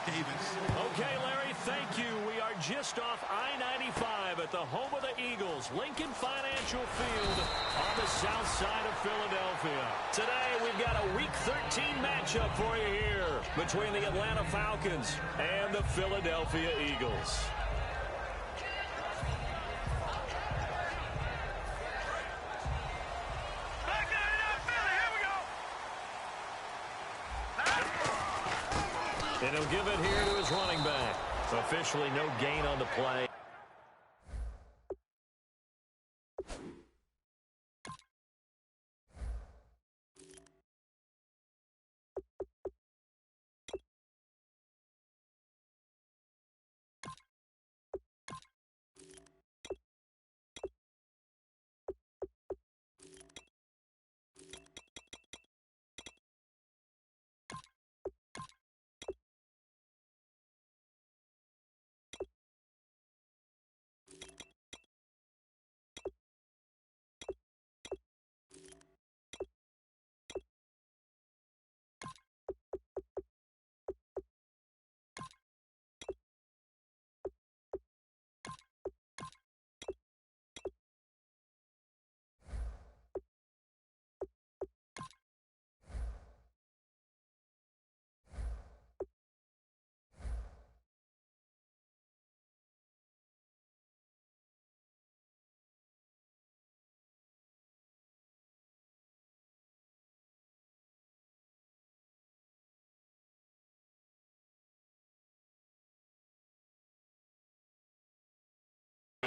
Davis. Okay, Larry, thank you. We are just off I-95 at the home of the Eagles, Lincoln Financial Field on the south side of Philadelphia. Today, we've got a Week 13 matchup for you here between the Atlanta Falcons and the Philadelphia Eagles. And he'll give it here to his running back. Officially no gain on the play.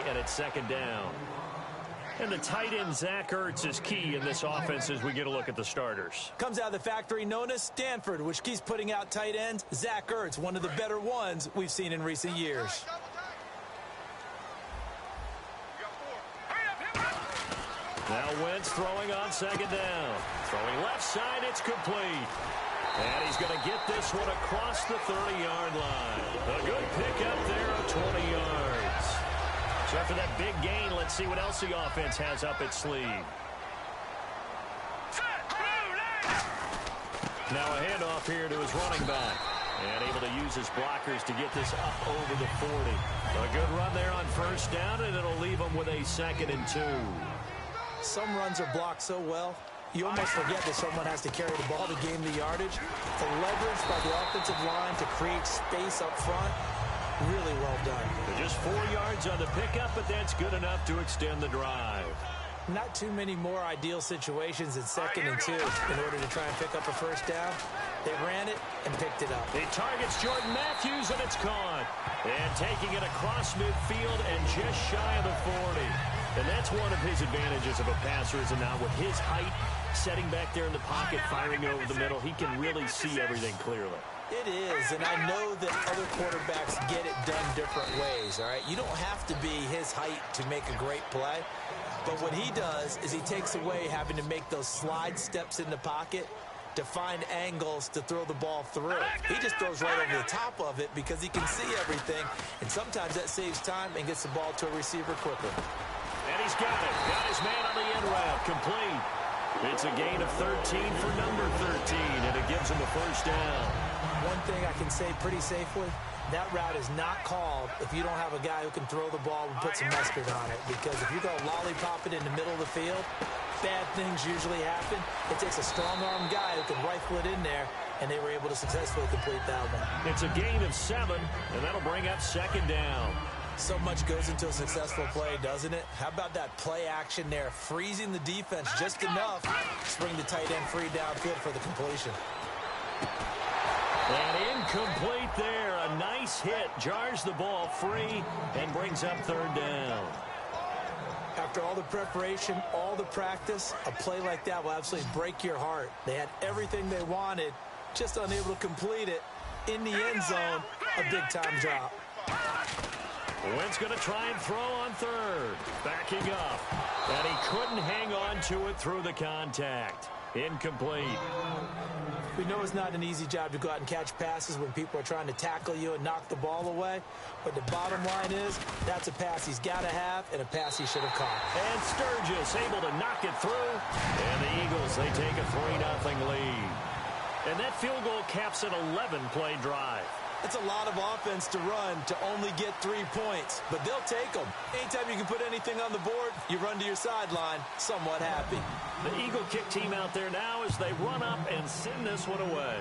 And it's second down. And the tight end, Zach Ertz, is key in this offense as we get a look at the starters. Comes out of the factory known as Stanford, which keeps putting out tight ends. Zach Ertz, one of the better ones we've seen in recent years. Now Wentz throwing on second down. Throwing left side, it's complete. And he's going to get this one across the 30-yard line. A good pickup there of 20 yards. So after that big gain, let's see what else the offense has up its sleeve. Now a handoff here to his running back. And able to use his blockers to get this up over the 40. A good run there on first down, and it'll leave him with a 2nd and 2. Some runs are blocked so well, you almost forget that someone has to carry the ball to gain the yardage. The leverage by the offensive line to create space up front, really well done. Just 4 yards on the pickup, but that's good enough to extend the drive. Not too many more ideal situations in 2nd and 2 in order to try and pick up a first down. They ran it and picked it up. It targets Jordan Matthews, and it's caught. And taking it across midfield and just shy of the 40. And that's one of his advantages of a passer, is now with his height, setting back there in the pocket, firing it over the middle, he can really see everything clearly. It is, and I know that other quarterbacks get it done different ways, all right? You don't have to be his height to make a great play, but what he does is he takes away having to make those slide steps in the pocket to find angles to throw the ball through. He just throws right over the top of it because he can see everything, and sometimes that saves time and gets the ball to a receiver quicker. And he's got it. Got his man on the end route. Complete. It's a gain of 13 for number 13, and it gives him a first down. One thing I can say pretty safely, that route is not called if you don't have a guy who can throw the ball and put some mustard on it. Because if you go lollipop it in the middle of the field, bad things usually happen. It takes a strong-arm guy who can rifle it in there, and they were able to successfully complete that one. It's a gain of 7, and that'll bring up second down. So much goes into a successful play, doesn't it? How about that play action there, freezing the defense just enough to bring the tight end free downfield for the completion. And incomplete there. A nice hit. Jars the ball free and brings up third down. After all the preparation, all the practice, a play like that will absolutely break your heart. They had everything they wanted, just unable to complete it. In the end zone, a big-time drop. Wentz going to try and throw on third. Backing up. And he couldn't hang on to it through the contact. Incomplete. We know it's not an easy job to go out and catch passes when people are trying to tackle you and knock the ball away. But the bottom line is, that's a pass he's got to have and a pass he should have caught. And Sturgis able to knock it through. And the Eagles, they take a 3-0 lead. And that field goal caps an 11-play drive. It's a lot of offense to run to only get 3 points, but they'll take them. Anytime you can put anything on the board, you run to your sideline somewhat happy. The Eagle kick team out there now as they run up and send this one away.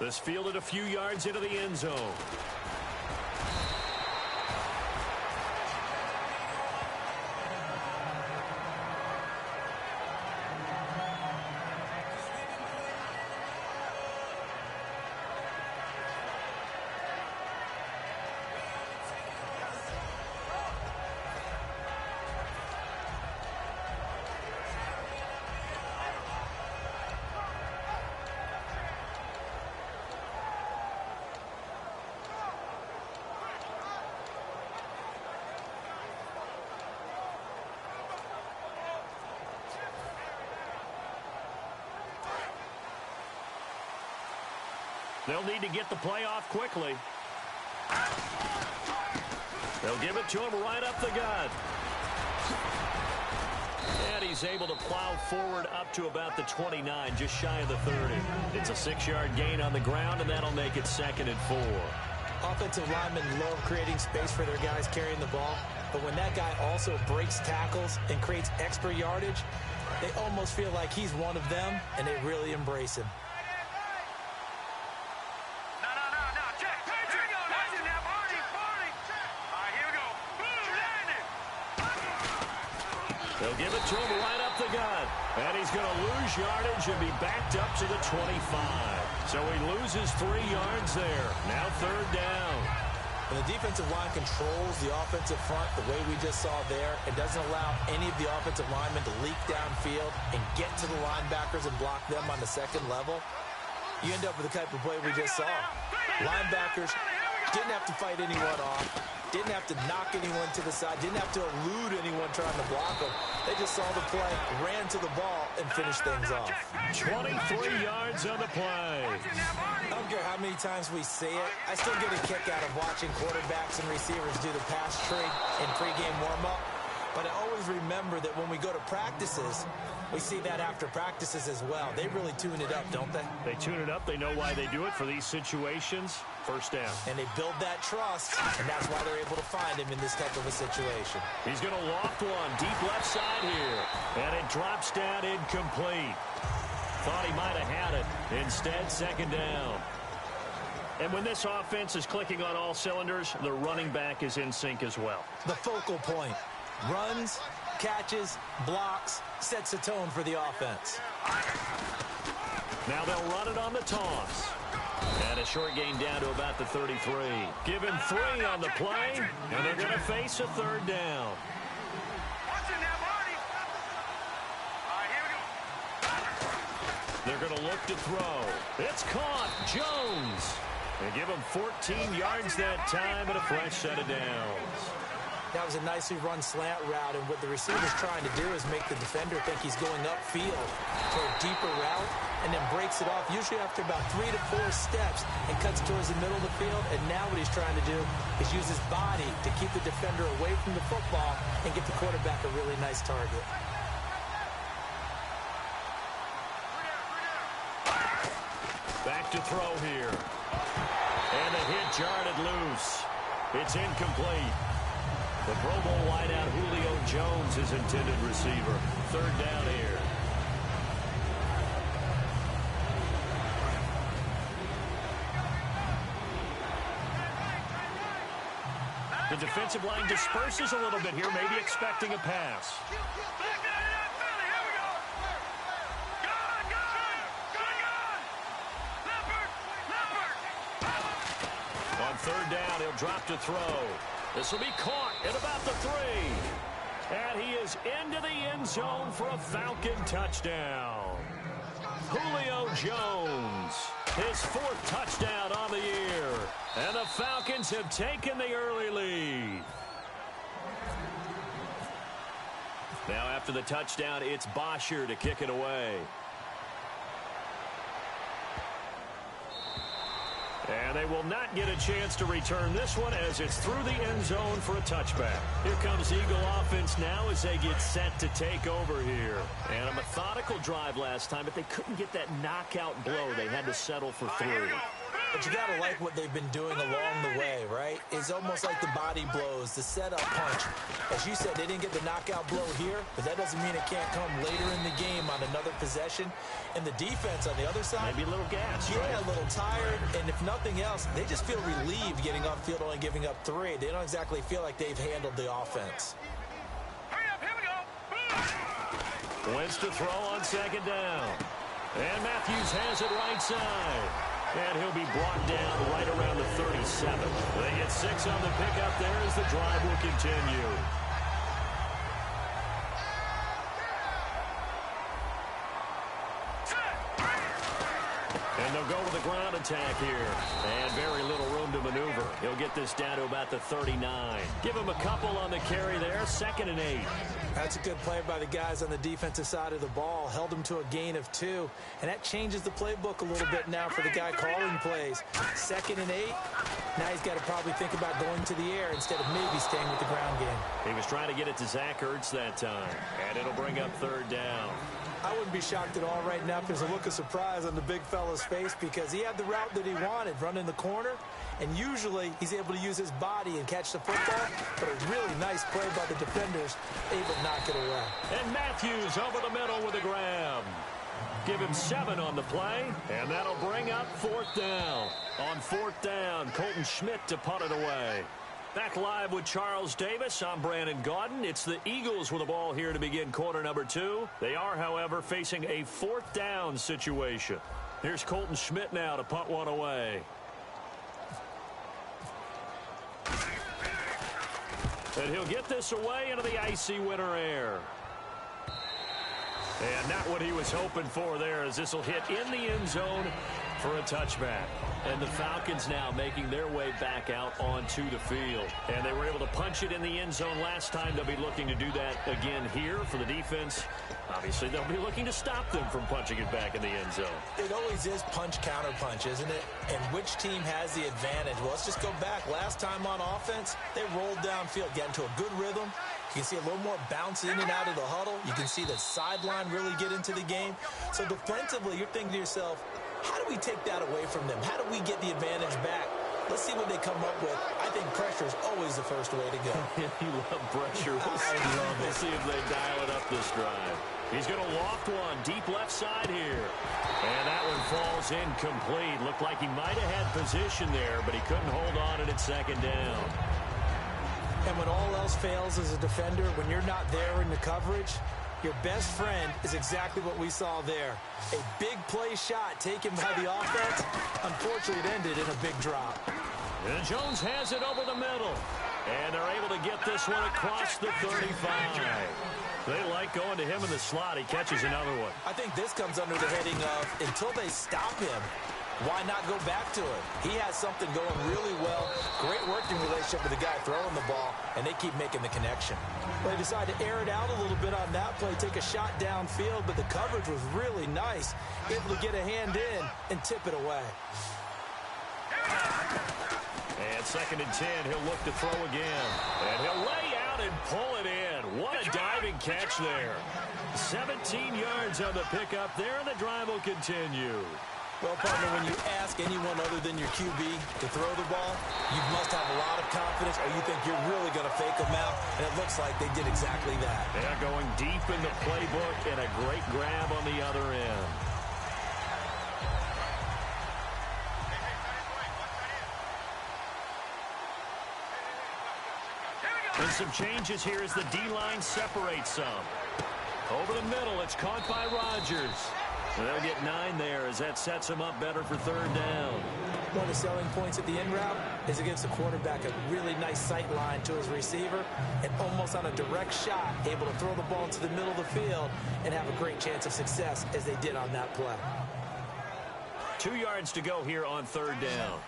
This fielded a few yards into the end zone. They'll need to get the play off quickly. They'll give it to him right up the gut. And he's able to plow forward up to about the 29, just shy of the 30. It's a 6-yard gain on the ground, and that'll make it 2nd and 4. Offensive linemen love creating space for their guys carrying the ball, but when that guy also breaks tackles and creates extra yardage, they almost feel like he's one of them, and they really embrace him. They'll give it to him right up the gut. And he's going to lose yardage and be backed up to the 25. So he loses 3 yards there. Now 3rd down. When the defensive line controls the offensive front the way we just saw there, it doesn't allow any of the offensive linemen to leak downfield and get to the linebackers and block them on the second level. You end up with the type of play we just saw. Linebackers didn't have to fight anyone off. Didn't have to knock anyone to the side. Didn't have to elude anyone trying to block them. They just saw the play, ran to the ball, and finished things off. 23 yards on the play. I don't care how many times we say it. I still get a kick out of watching quarterbacks and receivers do the pass tree in pregame warm-up. But I always remember that when we go to practices, we see that after practices as well. They really tune it up, don't they? They tune it up. They know why they do it for these situations. 1st down. And they build that trust, and that's why they're able to find him in this type of a situation. He's going to loft one deep left side here. And it drops down incomplete. Thought he might have had it. Instead, 2nd down. And when this offense is clicking on all cylinders, the running back is in sync as well. The focal point. Runs, catches, blocks, sets the tone for the offense. Now they'll run it on the toss. And a short gain down to about the 33. Give him 3 on the play, and they're going to face a 3rd down. They're going to look to throw. It's caught. Jones. They give him 14 yards that time and a fresh set of downs. That was a nicely run slant route, and what the receiver's trying to do is make the defender think he's going upfield for a deeper route, and then breaks it off, usually after about 3 to 4 steps, and cuts towards the middle of the field. And now what he's trying to do is use his body to keep the defender away from the football and get the quarterback a really nice target. Back to throw here. And the hit jarred it loose. It's incomplete. The Pro Bowl wideout Julio Jones is intended receiver. 3rd down here. The defensive line disperses a little bit here, maybe expecting a pass. On 3rd down, he'll drop to throw. This will be caught at about the 3. And he is into the end zone for a Falcon touchdown. Julio Jones, his 4th touchdown on the year. And the Falcons have taken the early lead. Now after the touchdown, it's Bosher to kick it away. And they will not get a chance to return this one as it's through the end zone for a touchback. Here comes Eagle offense now as they get set to take over here. And a methodical drive last time, but they couldn't get that knockout blow. They had to settle for 3. But you got to like what they've been doing along the way, right? It's almost like the body blows, the setup punch. As you said, they didn't get the knockout blow here, but that doesn't mean it can't come later in the game on another possession. And the defense on the other side, maybe a little gas, yeah, right? A little tired. And if nothing else, they just feel relieved getting upfield, only giving up 3. They don't exactly feel like they've handled the offense. Wentz to throw on second down. And Matthews has it right side. And he'll be brought down right around the 37. They get 6 on the pickup there as the drive will continue. And they'll go with the ground attack here. And very little room to maneuver. He'll get this down to about the 39. Give him a couple on the carry there. 2nd and 8. That's a good play by the guys on the defensive side of the ball. Held them to a gain of 2. And that changes the playbook a little bit now for the guy calling plays. 2nd and 8. Now he's got to probably think about going to the air instead of maybe staying with the ground game. He was trying to get it to Zach Ertz that time. And it'll bring up 3rd down. I wouldn't be shocked at all right now if there's a look of surprise on the big fella's face because he had the route that he wanted, running the corner, and usually he's able to use his body and catch the football, but a really nice play by the defenders, able to knock it away. And Matthews over the middle with a grab. Give him 7 on the play, and that'll bring up 4th down. On 4th down, Colton Schmidt to punt it away. Back live with Charles Davis. I'm Brandon Gaudin. It's the Eagles with the ball here to begin quarter number 2. They are, however, facing a 4th down situation. Here's Colton Schmidt now to punt one away. And he'll get this away into the icy winter air. And not what he was hoping for there, as this will hit in the end zone for a touchback. And the Falcons now making their way back out onto the field. And they were able to punch it in the end zone last time. They'll be looking to do that again here for the defense. Obviously, they'll be looking to stop them from punching it back in the end zone. It always is punch-counter-punch, isn't it? And which team has the advantage? Well, let's just go back. Last time on offense, they rolled downfield, get into a good rhythm. You can see a little more bounce in and out of the huddle. You can see the sideline really get into the game. So defensively, you're thinking to yourself, how do we take that away from them? How do we get the advantage back? Let's see what they come up with. I think pressure is always the first way to go. You love pressure. We'll see if they dial it up this drive. He's going to loft one deep left side here. And that one falls incomplete. Looked like he might have had position there, but he couldn't hold on at it 2nd down. And when all else fails as a defender, when you're not there in the coverage, your best friend is exactly what we saw there. A big play shot taken by the offense. Unfortunately, it ended in a big drop. And Jones has it over the middle. And they're able to get this one across the 35. They like going to him in the slot. He catches another one. I think this comes under the heading of, until they stop him, why not go back to it? He has something going really well. Great working relationship with the guy throwing the ball, and they keep making the connection. They decide to air it out a little bit on that play, take a shot downfield, but the coverage was really nice. Able to get a hand in and tip it away. And 2nd and 10, he'll look to throw again. And he'll lay out and pull it in. What a diving catch there. 17 yards on the pickup there, and the drive will continue. Well, partner, when you ask anyone other than your QB to throw the ball, you must have a lot of confidence, or you think you're really going to fake them out, and it looks like they did exactly that. They're going deep in the playbook, and a great grab on the other end. And some changes here as the D-line separates some. Over the middle, it's caught by Rodgers. And they'll get 9 there as that sets him up better for 3rd down. One of the selling points at the end route is against the quarterback, a really nice sight line to his receiver, and almost on a direct shot, able to throw the ball into the middle of the field and have a great chance of success as they did on that play. 2 yards to go here on 3rd down.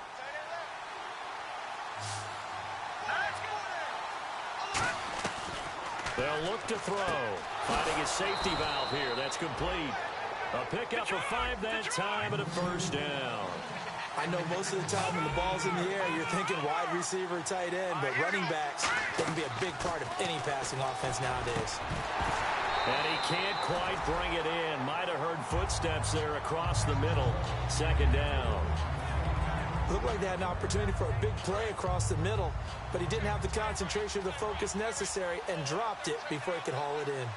They'll look to throw. Finding his safety valve here. That's complete. A pickup of 5 that time and a 1st down. I know most of the time when the ball's in the air, you're thinking wide receiver, tight end, but running backs can be a big part of any passing offense nowadays. And he can't quite bring it in. Might have heard footsteps there across the middle. 2nd down. Looked like they had an opportunity for a big play across the middle, but he didn't have the concentration or the focus necessary and dropped it before he could haul it in.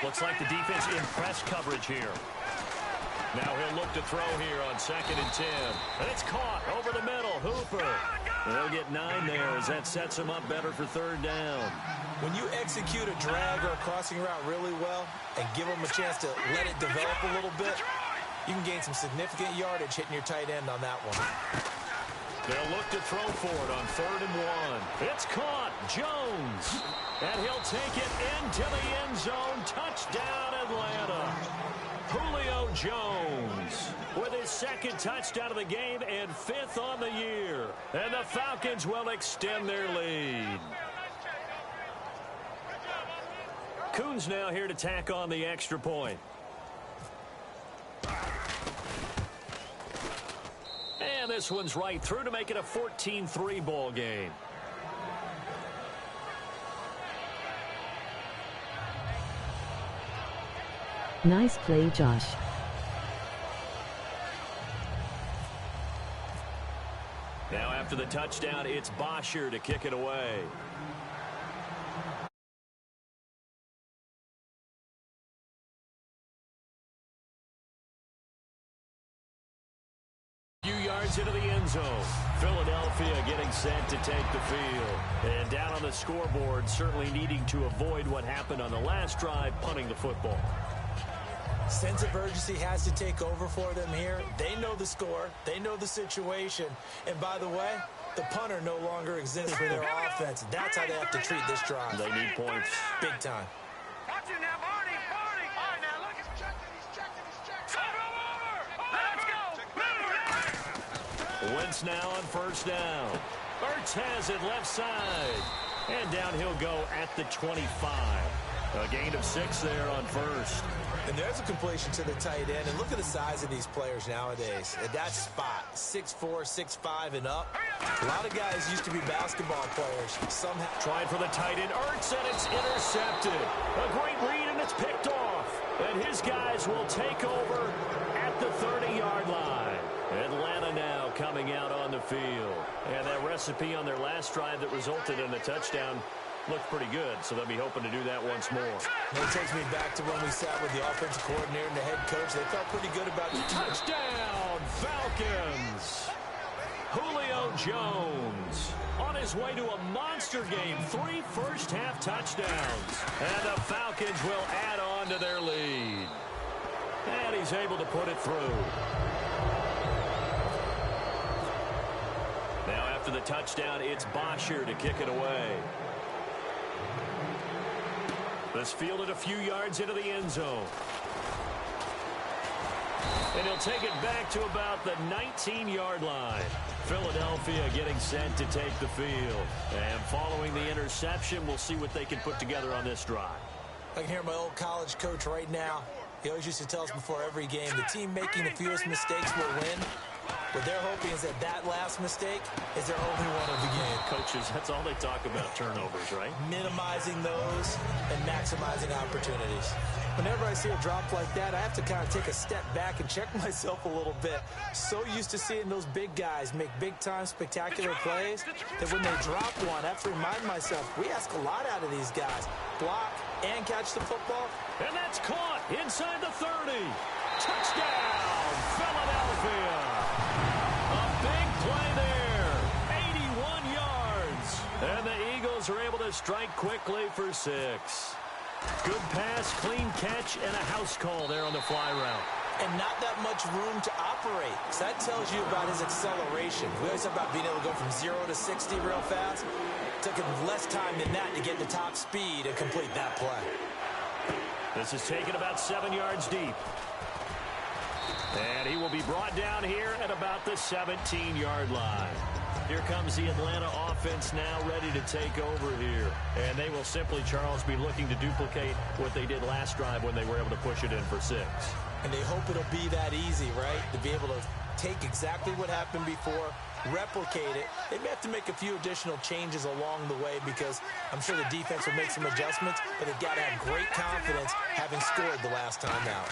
Looks like the defense in press coverage here. Now he'll look to throw here on 2nd and 10. And it's caught over the middle. Hooper. They'll get 9 there as that sets him up better for 3rd down. When you execute a drag or a crossing route really well and give them a chance to let it develop a little bit, you can gain some significant yardage hitting your tight end on that one. They'll look to throw for it on 3rd and 1. It's caught. Jones. And he'll take it into the end zone. Touchdown, Atlanta. Julio Jones with his 2nd touchdown of the game and 5th on the year. And the Falcons will extend their lead. Coons now here to tack on the extra point. And this one's right through to make it a 14-3 ball game. Nice play, Josh. Now after the touchdown, it's Bosher to kick it away. Few yards into the end zone. Philadelphia getting set to take the field. And down on the scoreboard, certainly needing to avoid what happened on the last drive, punting the football. Sense of urgency has to take over for them here. They know the score. They know the situation. And by the way, the punter no longer exists for their offense. That's how they have to treat this drive. They need points. Big time. Watch it now, Barney. All right, now look, he's checking. Let's go. Wentz now on 1st down. Ertz has it left side. And down he'll go at the 25. A gain of 6 there on 1st. And there's a completion to the tight end. And look at the size of these players nowadays. At that spot, 6'4", 6'5", and up. A lot of guys used to be basketball players. Some tried for the tight end. Ertz, and it's intercepted. A great read, and it's picked off. And his guys will take over at the 30-yard line. Atlanta now coming out on the field. And that recipe on their last drive that resulted in a touchdown looked pretty good, so they'll be hoping to do that once more. It takes me back to when we sat with the offensive coordinator and the head coach. They felt pretty good about the touchdown, Falcons. Julio Jones on his way to a monster game. 3 first-half touchdowns. And the Falcons will add on to their lead. And he's able to put it through. Now after the touchdown, it's Bosher to kick it away. This fielded a few yards into the end zone. And he'll take it back to about the 19-yard line. Philadelphia getting set to take the field. And following the interception, we'll see what they can put together on this drive. I can hear my old college coach right now. He always used to tell us before every game, the team making the fewest mistakes will win. What they're hoping is that last mistake is their only one of the game. Coaches, that's all they talk about, turnovers, right? Minimizing those and maximizing opportunities. Whenever I see a drop like that, I have to kind of take a step back and check myself a little bit. So used to seeing those big guys make big-time spectacular plays that when they drop one, I have to remind myself, we ask a lot out of these guys. Block and catch the football. And that's caught inside the 30. Touchdown, Philadelphia. A big play there. 81 yards. And the Eagles are able to strike quickly for 6. Good pass, clean catch, and a house call there on the fly route. And not that much room to operate. So that tells you about his acceleration. We always talk about being able to go from 0 to 60 real fast. It took him less time than that to get to top speed and complete that play. This is taken about 7 yards deep. And he will be brought down here at about the 17-yard line. Here comes the Atlanta offense now ready to take over here. And they will simply, Charles, be looking to duplicate what they did last drive when they were able to push it in for 6. And they hope it'll be that easy, right? To be able to take exactly what happened before, replicate it. They may have to make a few additional changes along the way because I'm sure the defense will make some adjustments, but they've got to have great confidence having scored the last time out.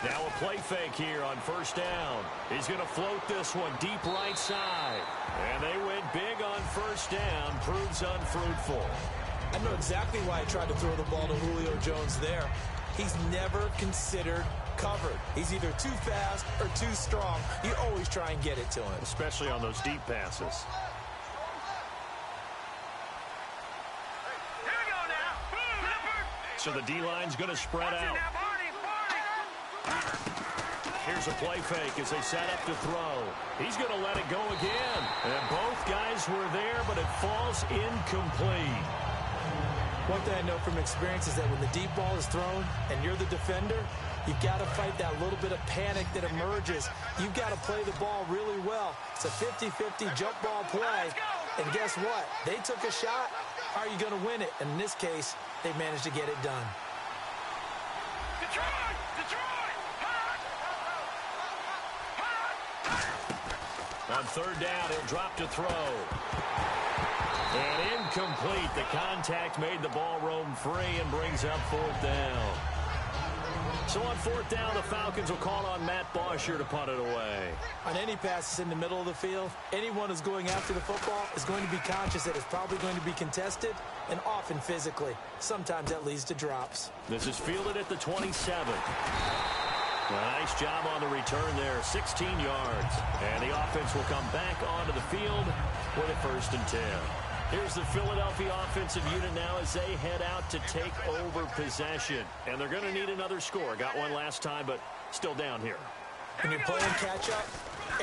Now a play fake here on first down. He's going to float this one deep right side. And they went big on first down. Proves unfruitful. I know exactly why I tried to throw the ball to Julio Jones there. He's never considered covered. He's either too fast or too strong. You always try and get it to him. Especially on those deep passes. Here we go now. Flipper. So the D-line's going to spread out. Here's a play fake as they set up to throw. He's going to let it go again. And both guys were there, but it falls incomplete. One thing I know from experience is that when the deep ball is thrown and you're the defender, you've got to fight that little bit of panic that emerges. You've got to play the ball really well. It's a 50-50 jump ball play. And guess what? They took a shot. How are you going to win it? And in this case, they managed to get it done. Detroit! On third down, he'll drop to throw. And incomplete. The contact made the ball roam free and brings up fourth down. So on fourth down, the Falcons will call on Matt Bosher to punt it away. On any passes in the middle of the field, anyone who's going after the football is going to be conscious that it's probably going to be contested and often physically. Sometimes that leads to drops. This is fielded at the 27. Nice job on the return there, 16 yards. And the offense will come back onto the field with a 1st and 10. Here's the Philadelphia offensive unit now as they head out to take over possession. And they're going to need another score. Got one last time, but still down here. When you're playing catch-up,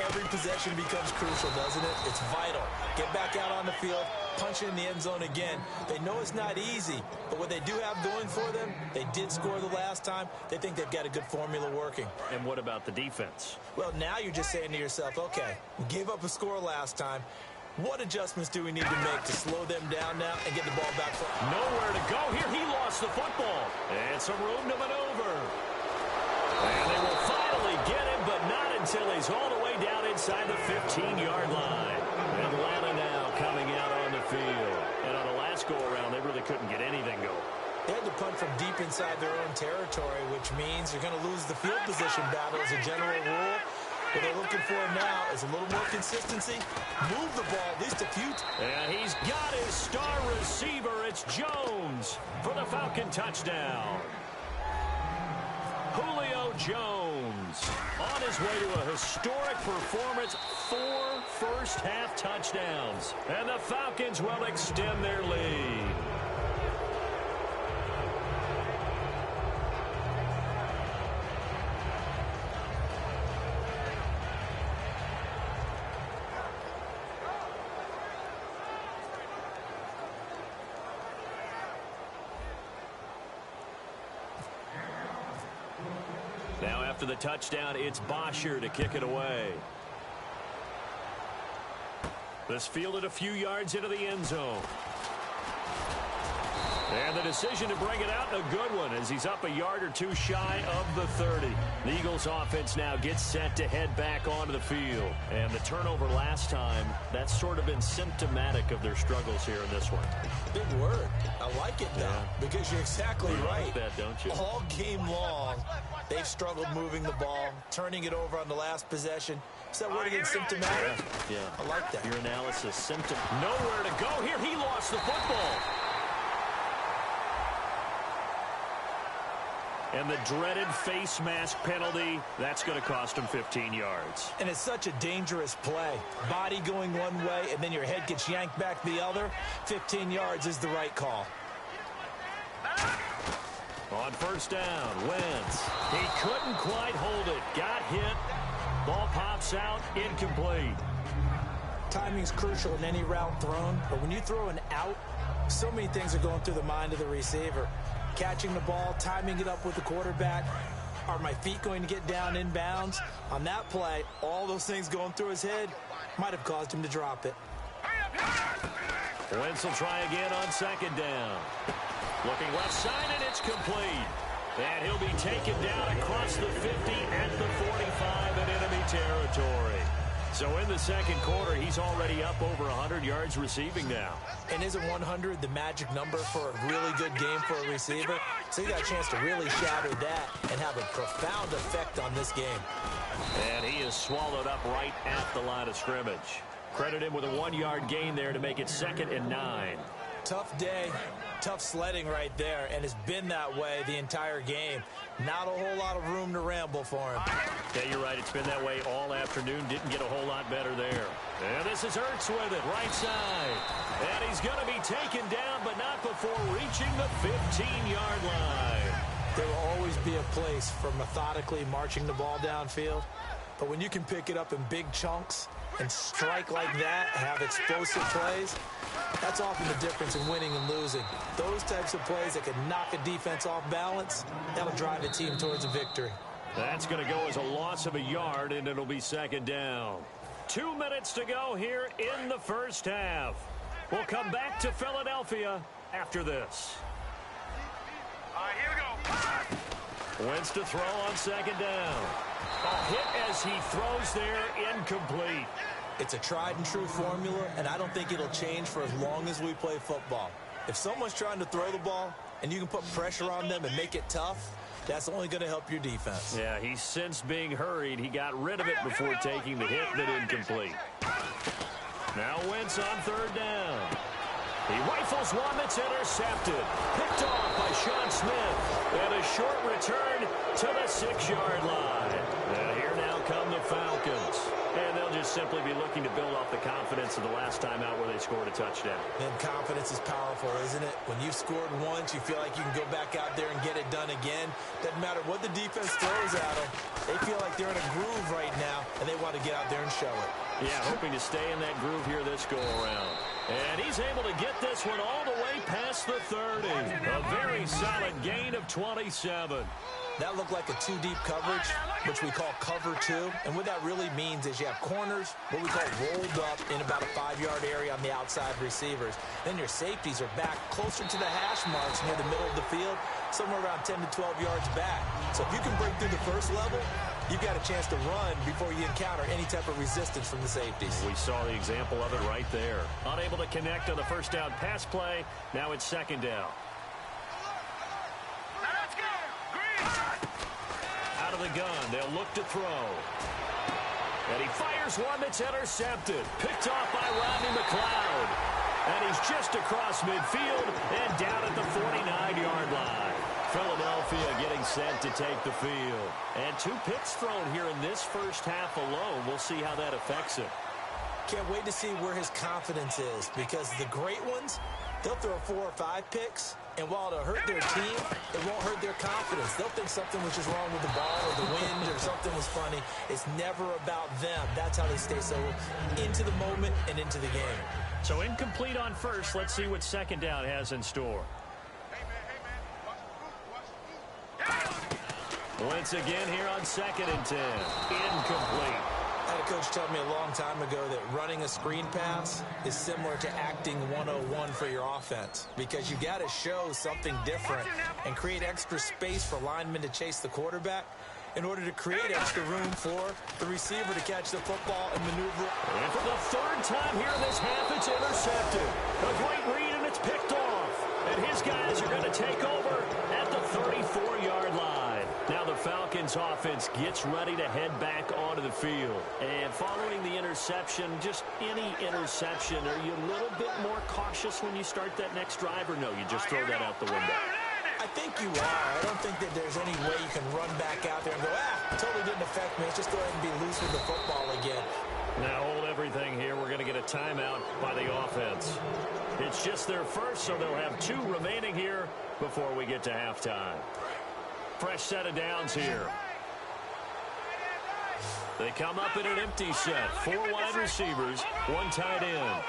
every possession becomes crucial, doesn't it? It's vital. Get back out on the field, punch it in the end zone again. They know it's not easy, but what they do have going for them, they did score the last time. They think they've got a good formula working. And what about the defense? Well, now you're just saying to yourself, okay, we gave up a score last time. What adjustments do we need to make to slow them down now and get the ball back? Nowhere to go here. He lost the football. And some room to maneuver. And they will finally get him, but not until he's all the way down inside the 15-yard line. Atlanta now coming out on the field. And on the last go-around, they really couldn't get anything going. They had to punt from deep inside their own territory, which means you're going to lose the field position battle as a general rule. What they're looking for now is a little more consistency. Move the ball at least a few times. And he's got his star receiver. It's Jones for the Falcon touchdown. Julio Jones on his way to a historic performance, 4 first-half touchdowns. And the Falcons will extend their lead. Now after the touchdown, it's Bosher to kick it away. This fielded a few yards into the end zone. And the decision to bring it out, a good one, as he's up a yard or two shy of the 30. The Eagles offense now gets set to head back onto the field. And the turnover last time, that's sort of been symptomatic of their struggles here in this one. Big word. I like it, though, because you're exactly right. Like that, don't you? All game long, they've struggled moving the ball, turning it over on the last possession. Is that word again symptomatic? Yeah. I like that. Your analysis, symptom. Nowhere to go here. He lost the football. And the dreaded face mask penalty, that's going to cost him 15 yards. And it's such a dangerous play. Body going one way, and then your head gets yanked back the other. 15 yards is the right call. On first down, Wentz. He couldn't quite hold it. Got hit. Ball pops out, incomplete. Timing's crucial in any route thrown, but when you throw an out, so many things are going through the mind of the receiver. Catching the ball, timing it up with the quarterback. Are my feet going to get down in bounds? On that play, all those things going through his head might have caused him to drop it. Wentz will try again on second down. Looking left side, and it's complete. And he'll be taken down across the 50 at the 45 in enemy territory. So in the second quarter, he's already up over 100 yards receiving now. And isn't 100 the magic number for a really good game for a receiver? So you got a chance to really shatter that and have a profound effect on this game. And he is swallowed up right at the line of scrimmage. Credit him with a 1-yard gain there to make it 2nd and 9. Tough day, tough sledding right there, and it's been that way the entire game. Not a whole lot of room to ramble for him. Yeah, you're right. It's been that way all afternoon. Didn't get a whole lot better there. And this is Ertz with it, right side. And he's going to be taken down, but not before reaching the 15-yard line. There will always be a place for methodically marching the ball downfield. But when you can pick it up in big chunks and strike like that, have explosive plays, that's often the difference in winning and losing. Those types of plays that can knock a defense off balance, that'll drive the team towards a victory. That's going to go as a loss of a yard, and it'll be 2nd down. 2 minutes to go here in the first half. We'll come back to Philadelphia after this. All right, here we go. Wentz to throw on 2nd down. A hit as he throws there, incomplete. It's a tried-and-true formula, and I don't think it'll change for as long as we play football. If someone's trying to throw the ball and you can put pressure on them and make it tough, that's only going to help your defense. Yeah, he's since being hurried. He got rid of it before taking the hit, but incomplete. Now Wentz on 3rd down. He rifles one that's intercepted. Picked off by Sean Smith. And a short return to the 6-yard line. And here now come the Falcons. And they'll just simply be looking to build off the confidence of the last time out where they scored a touchdown. And confidence is powerful, isn't it? When you've scored once, you feel like you can go back out there and get it done again. Doesn't matter what the defense throws at them. They feel like they're in a groove right now, and they want to get out there and show it. Yeah, hoping to stay in that groove here this go-around. And he's able to get this one all the way past the 30. A very solid gain of 27. That looked like a 2-deep coverage, which we call cover 2. And what that really means is you have corners, what we call rolled up in about a 5-yard area on the outside receivers. Then your safeties are back closer to the hash marks near the middle of the field, somewhere around 10 to 12 yards back. So if you can break through the first level, you've got a chance to run before you encounter any type of resistance from the safeties. We saw the example of it right there. Unable to connect on the first down pass play. Now it's 2nd down. Out of the gun, they'll look to throw. And he fires one that's intercepted. Picked off by Rodney McLeod. And he's just across midfield and down at the 49-yard line. Philadelphia getting set to take the field. And 2 picks thrown here in this first half alone. We'll see how that affects him. Can't wait to see where his confidence is, because the great ones, they'll throw 4 or 5 picks, and while it'll hurt their team, it won't hurt their confidence. They'll think something was just wrong with the ball or the wind or something was funny. It's never about them. That's how they stay so into the moment and into the game. So incomplete on first. Let's see what 2nd down has in store. Once again here on 2nd and 10. Incomplete. I had a coach tell me a long time ago that running a screen pass is similar to acting 101 for your offense, because you got to show something different and create extra space for linemen to chase the quarterback in order to create extra room for the receiver to catch the football and maneuver. And for the 3rd time here in this half, it's intercepted. A great read, and it's picked off. And his guys are going to take over at the 34-yard line. Now the Falcons offense gets ready to head back onto the field. And following the interception, just any interception, are you a little bit more cautious when you start that next drive, or no, you just throw that out the window? I think you are. I don't think that there's any way you can run back out there and go, totally didn't affect me. Let's just go ahead and be loose with the football again. Now hold everything here. We're going to get a timeout by the offense. It's just their first, so they'll have 2 remaining here before we get to halftime. Fresh set of downs here. They come up in an empty set. 4 wide receivers, 1 tight end.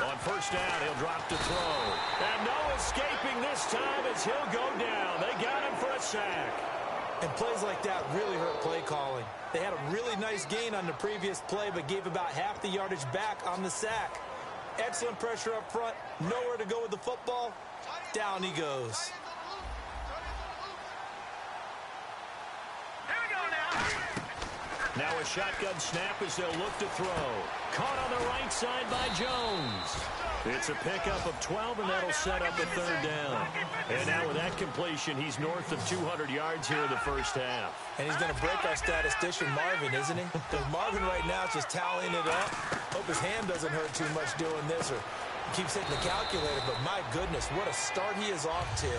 On first down, he'll drop to throw. And no escaping this time as he'll go down. They got him for a sack. And plays like that really hurt play calling. They had a really nice gain on the previous play, but gave about half the yardage back on the sack. Excellent pressure up front. Nowhere to go with the football. Down he goes. Here we go now. Now a shotgun snap as they'll look to throw. Caught on the right side by Jones. It's a pickup of 12, and that'll set up a third down. And now with that completion, he's north of 200 yards here in the first half. And he's going to break our statistician, Marvin, isn't he? Because Marvin right now is just tallying it up. Hope his hand doesn't hurt too much doing this, or keeps hitting the calculator. But my goodness, what a start he is off to.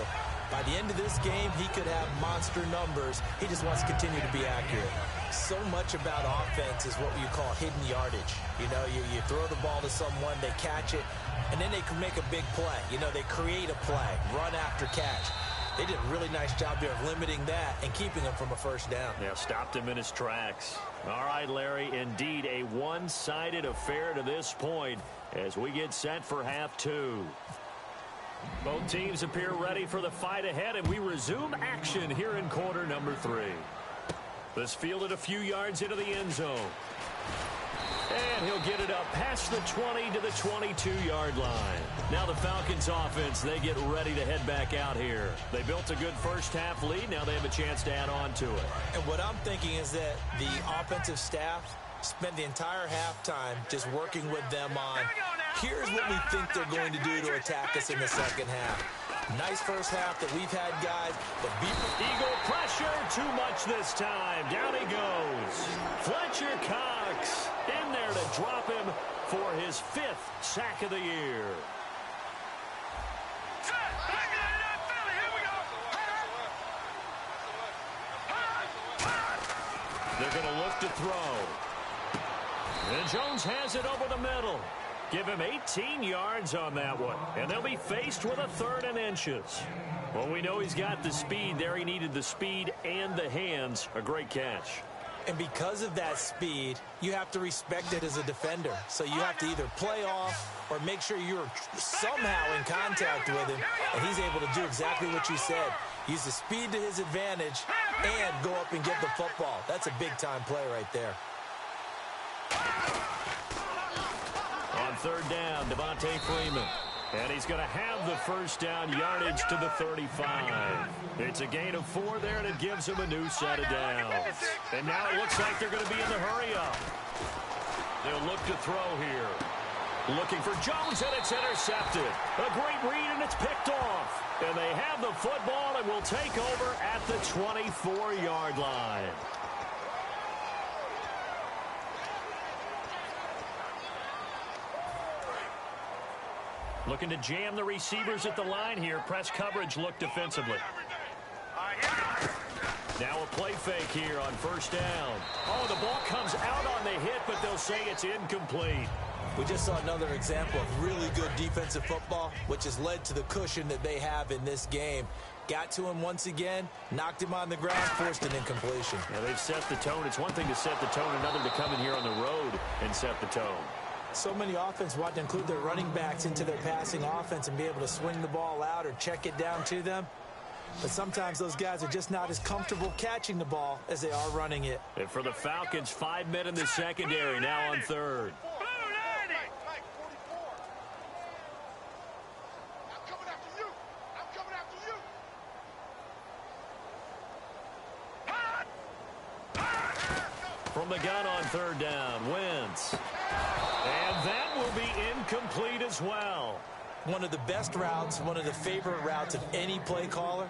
By the end of this game, he could have monster numbers. He just wants to continue to be accurate. So much about offense is what you call hidden yardage. You know, you throw the ball to someone, they catch it, and then they can make a big play. You know, they create a play, run after catch. They did a really nice job there of limiting that and keeping him from a first down. Yeah, stopped him in his tracks. All right, Larry, indeed a one-sided affair to this point as we get set for half two. Both teams appear ready for the fight ahead, and we resume action here in quarter number 3. This fielded a few yards into the end zone. And he'll get it up past the 20 to the 22-yard line. Now the Falcons offense, they get ready to head back out here. They built a good first-half lead. Now they have a chance to add on to it. And what I'm thinking is that the offensive staff spent the entire halftime just working with them on, here's what we think they're going to do to attack us in the second half. Nice first half that we've had, guys. But Eagle pressure, too much this time. Down he goes. Fletcher Cox in there to drop him for his 5th sack of the year. They're going to look to throw. And Jones has it over the middle. Give him 18 yards on that one. And they'll be faced with a 3rd and inches. Well, we know he's got the speed there. He needed the speed and the hands. A great catch. And because of that speed, you have to respect it as a defender. So you have to either play off or make sure you're somehow in contact with him. And he's able to do exactly what you said. Use the speed to his advantage and go up and get the football. That's a big-time play right there. On 3rd down, Devontae Freeman. And he's going to have the first down, yardage to the 35. It's a gain of 4 there, and it gives him a new set of downs. And now it looks like they're going to be in the hurry-up. They'll look to throw here. Looking for Jones, and it's intercepted. A great read, and it's picked off. And they have the football and will take over at the 24-yard line. Looking to jam the receivers at the line here. Press coverage look defensively. Now a play fake here on 1st down. Oh, the ball comes out on the hit, but they'll say it's incomplete. We just saw another example of really good defensive football, which has led to the cushion that they have in this game. Got to him once again, knocked him on the ground, forced an incompletion. Yeah, they've set the tone. It's one thing to set the tone, another to come in here on the road and set the tone. So many offenses want to include their running backs into their passing offense and be able to swing the ball out or check it down to them. But sometimes those guys are just not as comfortable catching the ball as they are running it. And for the Falcons, 5 men in the secondary, now on 3rd. From the gun on 3rd down, Wentz. And that will be incomplete as well. One of the best routes, one of the favorite routes of any play caller.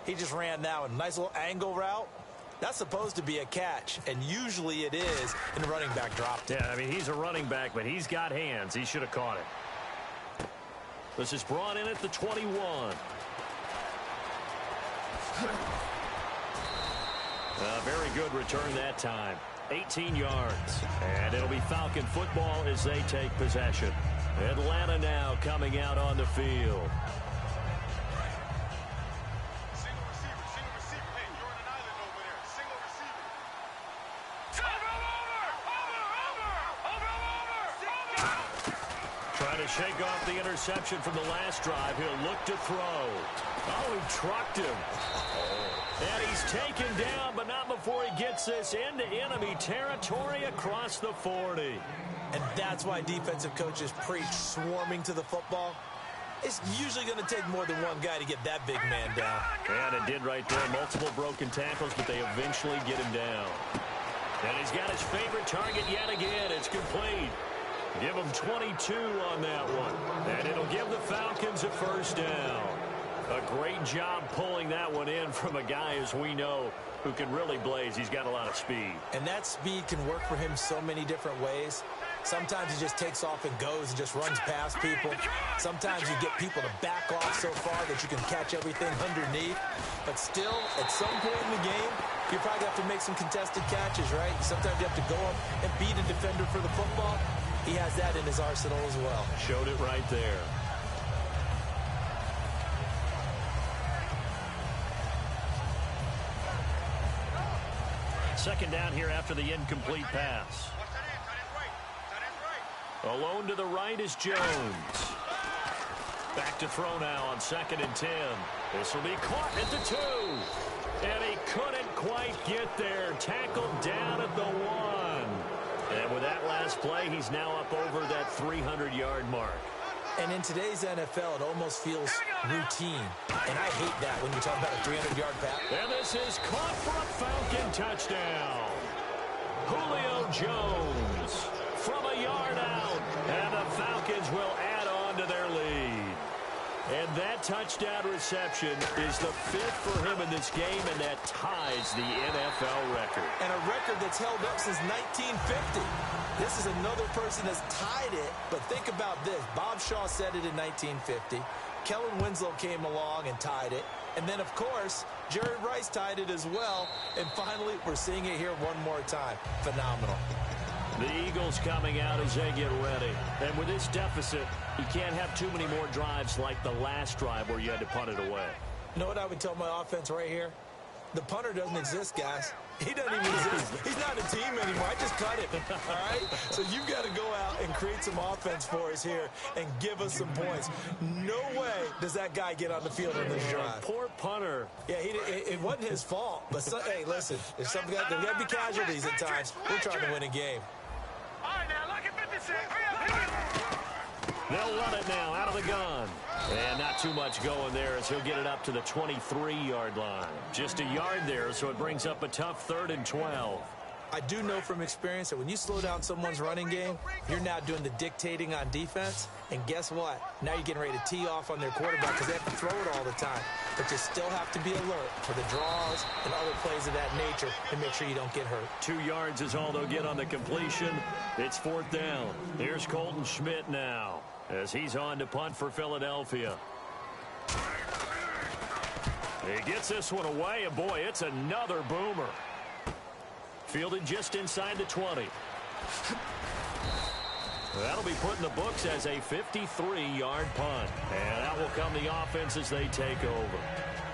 He just ran that one. Nice little angle route. That's supposed to be a catch, and usually it is, and the running back dropped it. Yeah, I mean, he's a running back, but he's got hands. He should have caught it. This is brought in at the 21. A very good return that time. 18 yards. And it'll be Falcon football as they take possession. Atlanta now coming out on the field. Single receiver. Hey, you're on an island over there. Single receiver. Over. Trying to shake off the interception from the last drive, he'll look to throw. Oh, he trucked him. And he's taken down, but not before he gets this into enemy territory across the 40. And that's why defensive coaches preach swarming to the football. It's usually going to take more than one guy to get that big man down. And it did right there. Multiple broken tackles, but they eventually get him down. And he's got his favorite target yet again. It's complete. Give him 22 on that one. And it'll give the Falcons a first down. A great job pulling that one in from a guy, as we know, who can really blaze. He's got a lot of speed. And that speed can work for him so many different ways. Sometimes he just takes off and goes and just runs past people. Sometimes you get people to back off so far that you can catch everything underneath. But still, at some point in the game, you probably have to make some contested catches, right? Sometimes you have to go up and beat a defender for the football. He has that in his arsenal as well. Showed it right there. Second down here after the incomplete pass. Alone to the right is Jones. Back to throw now on 2nd and 10. This will be caught at the 2. And he couldn't quite get there. Tackled down at the 1. And with that last play, he's now up over that 300-yard mark. And in today's NFL, it almost feels routine. And I hate that when you talk about a 300-yard pass. And this is caught for a Falcon touchdown. Julio Jones from a yard out. And the Falcons will add on to their lead. And that touchdown reception is the 5th for him in this game, and that ties the NFL record. And a record that's held up since 1950. This is another person that's tied it, but think about this. Bob Shaw said it in 1950. Kellen Winslow came along and tied it. And then, of course, Jerry Rice tied it as well. And finally, we're seeing it here one more time. Phenomenal. The Eagles coming out as they get ready. And with this deficit, you can't have too many more drives like the last drive where you had to punt it away. You know what I would tell my offense right here? The punter doesn't exist, guys. He doesn't even exist. He's not a team anymore. I just cut it, all right? So you've got to go out and create some offense for us here and give us some points. No way does that guy get on the field on this drive. Poor punter. Yeah, it wasn't his fault. But, hey, listen, there's got to be casualties at times. We're trying to win a game. All right, now, look at 56. They'll run it now out of the gun. And not too much going there as he'll get it up to the 23-yard line. Just a yard there, so it brings up a tough 3rd and 12. I do know from experience that when you slow down someone's running game, you're now doing the dictating on defense. And guess what? Now you're getting ready to tee off on their quarterback because they have to throw it all the time. But you still have to be alert for the draws and other plays of that nature and make sure you don't get hurt. 2 yards is all they'll get on the completion. It's 4th down. Here's Colton Schmidt now as he's on to punt for Philadelphia. He gets this one away, and boy, it's another boomer. Fielded just inside the 20. That'll be put in the books as a 53-yard punt. And that will come the offense as they take over.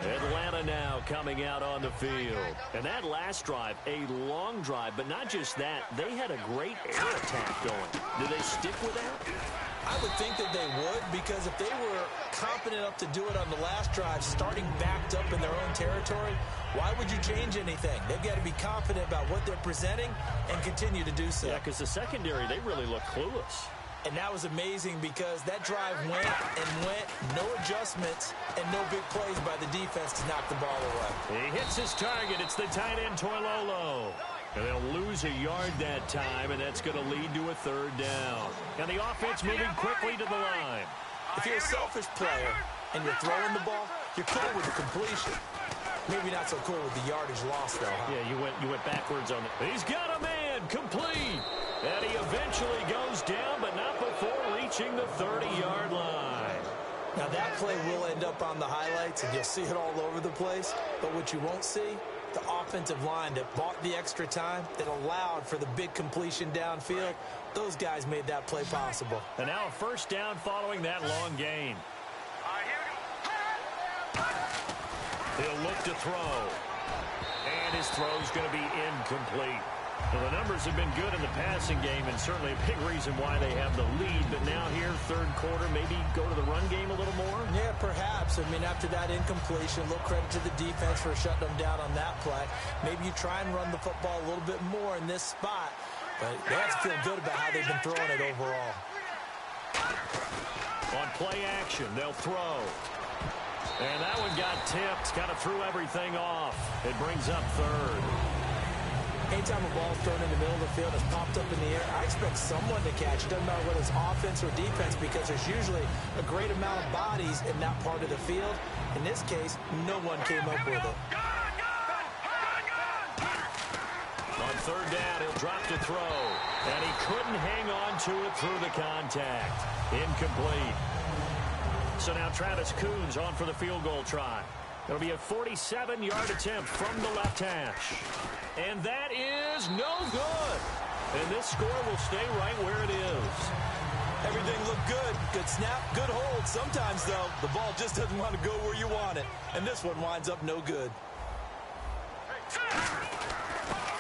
Atlanta now coming out on the field. And that last drive, a long drive, but not just that. They had a great air attack going. Do they stick with that? I would think that they would, because if they were confident enough to do it on the last drive, starting backed up in their own territory, why would you change anything? They've got to be confident about what they're presenting and continue to do so. Yeah, because the secondary, they really look clueless. And that was amazing because that drive went and went, no adjustments, and no big plays by the defense to knock the ball away. He hits his target. It's the tight end, Toilolo. And they'll lose a yard that time, and that's going to lead to a 3rd down. And the offense moving quickly to the line. If you're a selfish player and you're throwing the ball, you're cool with the completion. Maybe not so cool with the yardage loss, though, huh? Yeah, you went backwards on it. He's got a man, complete. And he eventually goes down, but not before reaching the 30-yard line. Now, that play will end up on the highlights, and you'll see it all over the place. But what you won't see, the offensive line that bought the extra time, that allowed for the big completion downfield, those guys made that play possible. And now a 1st down following that long gain. He'll look to throw. And his throw's going to be incomplete. Well, the numbers have been good in the passing game, and certainly a big reason why they have the lead. But now here, third quarter, maybe go to the run game a little more? Yeah, perhaps. I mean, after that incompletion, a little credit to the defense for shutting them down on that play. Maybe you try and run the football a little bit more in this spot. But they have to feel good about how they've been throwing it overall. On play action, they'll throw. And that one got tipped, kind of threw everything off. It brings up third. Anytime a ball is thrown in the middle of the field, it's popped up in the air, I expect someone to catch. It doesn't matter whether it's offense or defense, because there's usually a great amount of bodies in that part of the field. In this case, no one came up with it. On third down, he'll drop to throw. And he couldn't hang on to it through the contact. Incomplete. So now Travis Coons on for the field goal try. It'll be a 47-yard attempt from the left hash. And that is no good. And this score will stay right where it is. Everything looked good. Good snap, good hold. Sometimes, though, the ball just doesn't want to go where you want it. And this one winds up no good.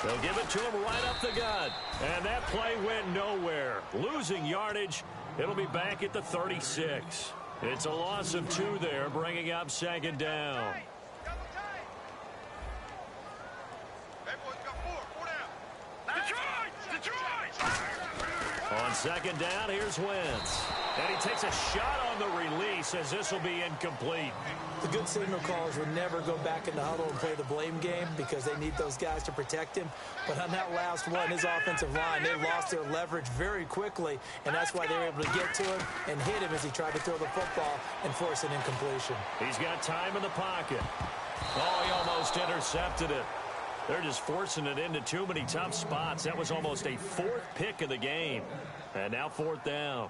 They'll give it to him right up the gut. And that play went nowhere. Losing yardage. It'll be back at the 36. It's a loss of 2 there, bringing up second down. On second down, here's Wentz. And he takes a shot on the release as this will be incomplete. The good signal callers would never go back in the huddle and play the blame game because they need those guys to protect him. But on that last one, his offensive line, they lost their leverage very quickly, and that's why they were able to get to him and hit him as he tried to throw the football and force an incompletion. He's got time in the pocket. Oh, he almost intercepted it. They're just forcing it into too many tough spots. That was almost a 4th pick of the game. And now 4th down.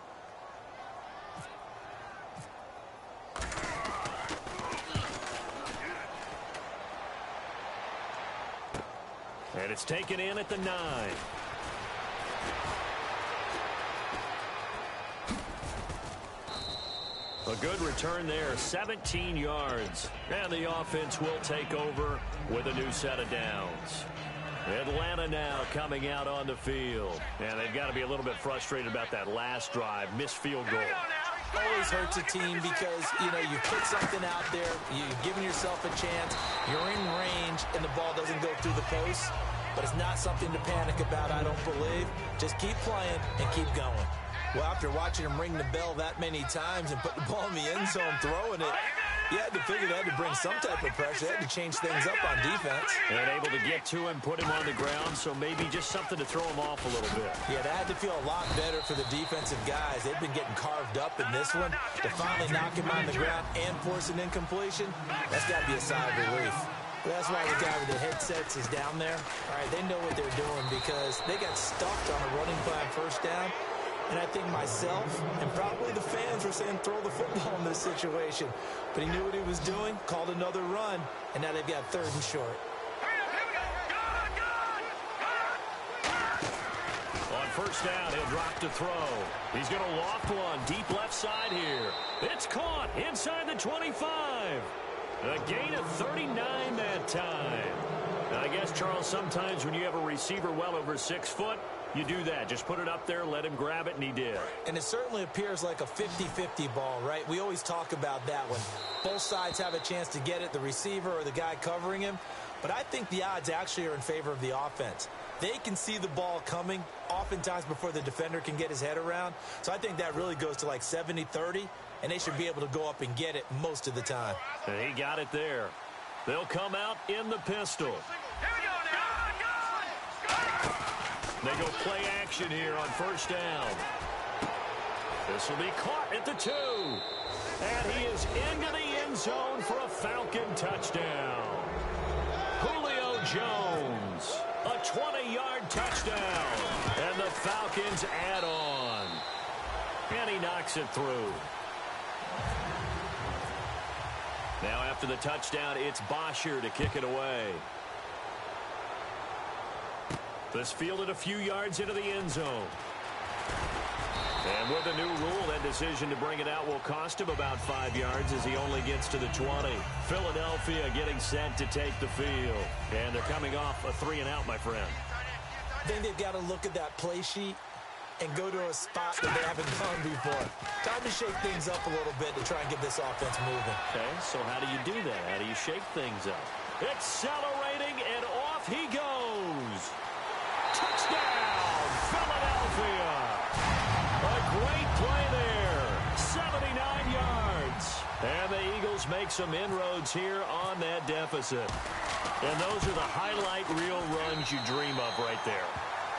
And it's taken in at the 9. A good return there, 17 yards. And the offense will take over with a new set of downs. Atlanta now coming out on the field. And they've got to be a little bit frustrated about that last drive. Missed field goal. Always hurts a team because, you know, you put something out there, you're giving yourself a chance, you're in range, and the ball doesn't go through the post. But it's not something to panic about, I don't believe. Just keep playing and keep going. Well, after watching him ring the bell that many times and put the ball in the end zone throwing it, you had to figure they had to bring some type of pressure. They had to change things up on defense. And able to get to him, put him on the ground, so maybe just something to throw him off a little bit. Yeah, that had to feel a lot better for the defensive guys. They've been getting carved up in this one. To finally knock him on the ground and force an incompletion, that's got to be a sigh of relief. But that's why the guy with the headsets is down there. All right, they know what they're doing because they got stuck on a running play on first down. And I think myself and probably the fans were saying throw the football in this situation. But he knew what he was doing, called another run, and now they've got 3rd and short. On first down, he'll drop to throw. He's going to loft one deep left side here. It's caught inside the 25. A gain of 39 that time. Now, I guess, Charles, sometimes when you have a receiver well over 6 foot, you do that. Just put it up there, let him grab it, and he did. And it certainly appears like a 50-50 ball, right? We always talk about that one. Both sides have a chance to get it, the receiver or the guy covering him. But I think the odds actually are in favor of the offense. They can see the ball coming oftentimes before the defender can get his head around. So I think that really goes to like 70-30, and they should be able to go up and get it most of the time. And he got it there. They'll come out in the pistol. They go play action here on first down. This will be caught at the 2. And he is into the end zone for a Falcon touchdown. Julio Jones, a 20-yard touchdown. And the Falcons add on. And he knocks it through. Now after the touchdown, it's Bosher to kick it away. This fielded a few yards into the end zone. And with the new rule, that decision to bring it out will cost him about 5 yards as he only gets to the 20. Philadelphia getting set to take the field. And they're coming off a 3-and-out, my friend. I think they've got to look at that play sheet and go to a spot that they haven't gone before. Time to shake things up a little bit to try and get this offense moving. Okay, so how do you do that? How do you shake things up? Accelerating, and off he goes. Touchdown, Philadelphia. A great play there. 79 yards. And the Eagles make some inroads here on that deficit. And those are the highlight reel runs you dream of right there.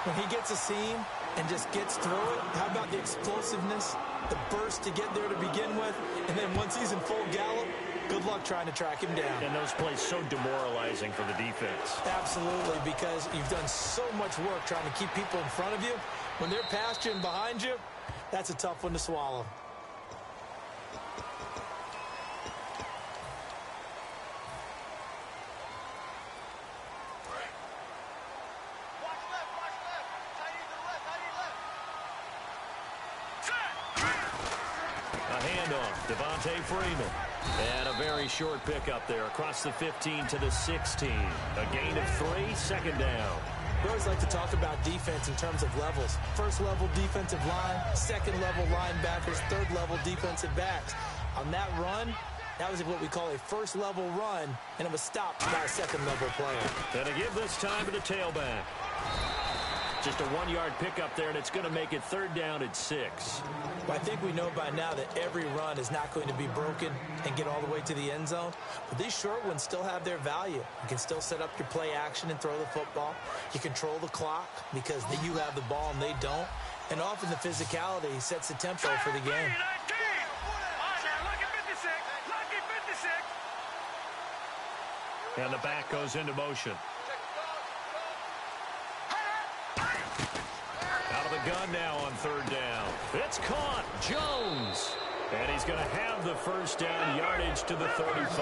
When he gets a seam and just gets through it, how about the explosiveness, the burst to get there to begin with, and then once he's in full gallop, good luck trying to track him down. And those plays so demoralizing for the defense. Absolutely, because you've done so much work trying to keep people in front of you. When they're past you and behind you, that's a tough one to swallow. Devontae Freeman. And a very short pickup there across the 15 to the 16. A gain of 3, second down. We always like to talk about defense in terms of levels. First level defensive line, second level linebackers, third level defensive backs. On that run, that was what we call a first level run, and it was stopped by a second level player. And to give this time to the tailback. Just a 1-yard pickup there, and it's going to make it third down at 6. Well, I think we know by now that every run is not going to be broken and get all the way to the end zone. But these short ones still have their value. You can still set up your play action and throw the football. You control the clock because you have the ball and they don't. And often the physicality sets the tempo for the game. And the back goes into motion. The gun now on third down. It's caught. Jones. And he's going to have the first down, yardage to the 35.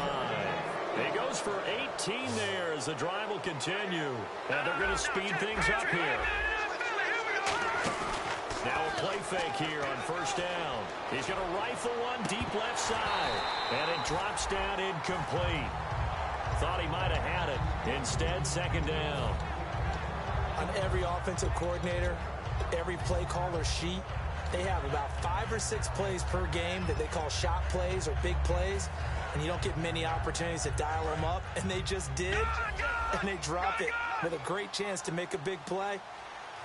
He goes for 18 there as the drive will continue. And they're going to speed things up here. Now a play fake here on first down. He's going to rifle one deep left side. And it drops down incomplete. Thought he might have had it. Instead, second down. On every offensive coordinator, every play caller sheet, they have about 5 or 6 plays per game that they call shot plays or big plays, and you don't get many opportunities to dial them up, and they just did, and they drop it with a great chance to make a big play.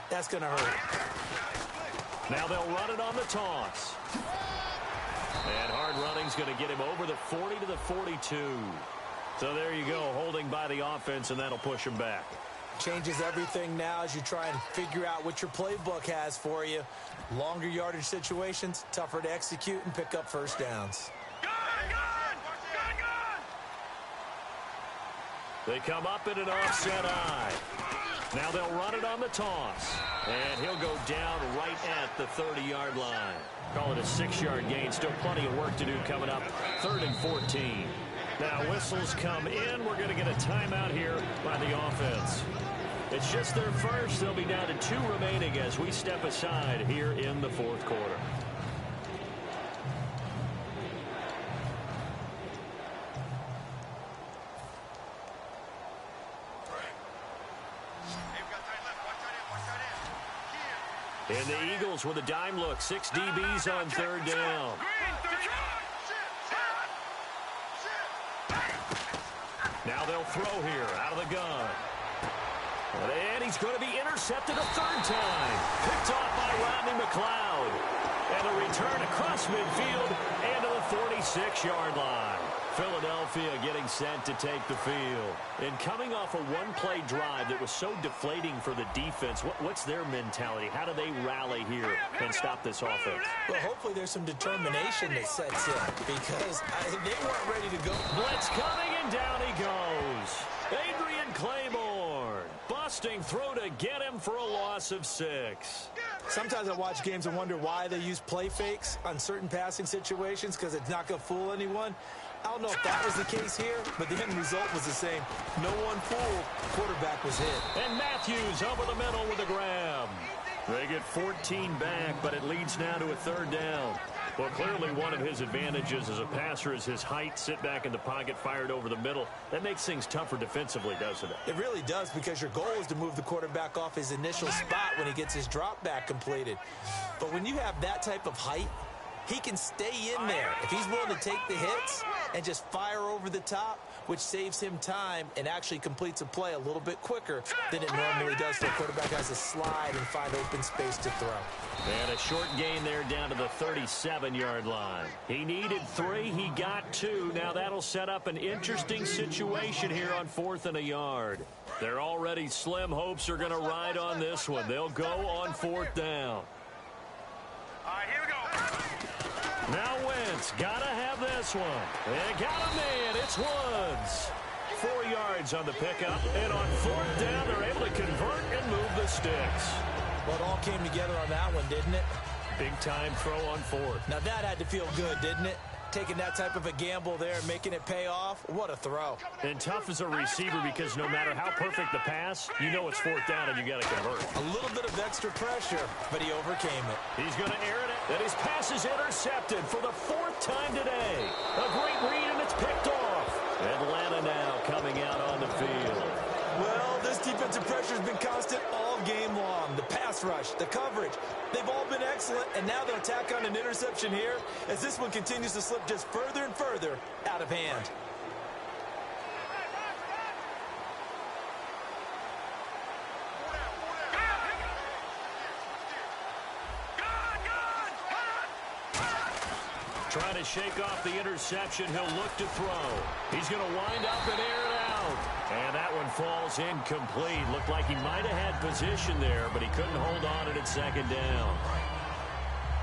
That's going to hurt. Now they'll run it on the toss. And hard running's going to get him over the 40 to the 42. So there you go, holding by the offense, and that'll push him back. Changes everything now as you try and figure out what your playbook has for you. Longer yardage situations, tougher to execute and pick up first downs. They come up in an offset eye. Now they'll run it on the toss. And he'll go down right at the 30-yard line. Call it a 6-yard gain. Still plenty of work to do coming up. 3rd and 14. Now whistles come in. We're going to get a timeout here by the offense. It's just their first. They'll be down to 2 remaining as we step aside here in the 4th quarter. And the Eagles with a dime look. 6 DBs on 3rd down. Now they'll throw here out of the gun. And he's going to be intercepted a 3rd time. Picked off by Rodney McLeod. And a return across midfield and to the 46-yard line. Philadelphia getting set to take the field. And coming off a one-play drive that was so deflating for the defense, what's their mentality? How do they rally here and stop this offense? Well, hopefully there's some determination that sets in because they weren't ready to go. Blitz coming, and down he goes. Adrian Claiborne busting through to get him for a loss of 6. Sometimes I watch games and wonder why they use play fakes on certain passing situations because it's not going to fool anyone. I don't know if that was the case here, but the end result was the same. No one fooled. Quarterback was hit. And Matthews over the middle with a grab. They get 14 back, but it leads now to a 3rd down. Well, clearly one of his advantages as a passer is his height. Sit back in the pocket, fired over the middle. That makes things tougher defensively, doesn't it? It really does, because your goal is to move the quarterback off his initial spot when he gets his drop back completed. But when you have that type of height, he can stay in there if he's willing to take the hits and just fire over the top, which saves him time and actually completes a play a little bit quicker than it normally does for a quarterback who has to slide and find open space to throw. And a short gain there down to the 37-yard line. He needed 3. He got 2. Now that'll set up an interesting situation here on 4th and a yard. Their already slim hopes are going to ride on this one. They'll go on 4th down. All right, here we go. Now Wentz, gotta have this one. They got him in. It's Woods. 4 yards on the pickup. And on 4th down, they're able to convert and move the sticks. Well, it all came together on that one, didn't it? Big time throw on 4th. Now that had to feel good, didn't it? Taking that type of a gamble there and making it pay off. What a throw. And tough as a receiver, because no matter how perfect the pass, you know it's 4th down and you got to convert. A little bit of extra pressure, but he overcame it. He's going to air it, and his pass is intercepted for the 4th time today. A great read, and it's picked off. Atlanta now coming out on the field. Well, this defensive pressure has been constant all game long. The pass rush, the coverage, they've all been excellent, and now they'll tack on an interception here as this one continues to slip just further and further out of hand. Trying to shake off the interception. He'll look to throw. He's going to wind up and air it out. And that one falls incomplete. Looked like he might have had position there, but he couldn't hold on to it at 2nd down.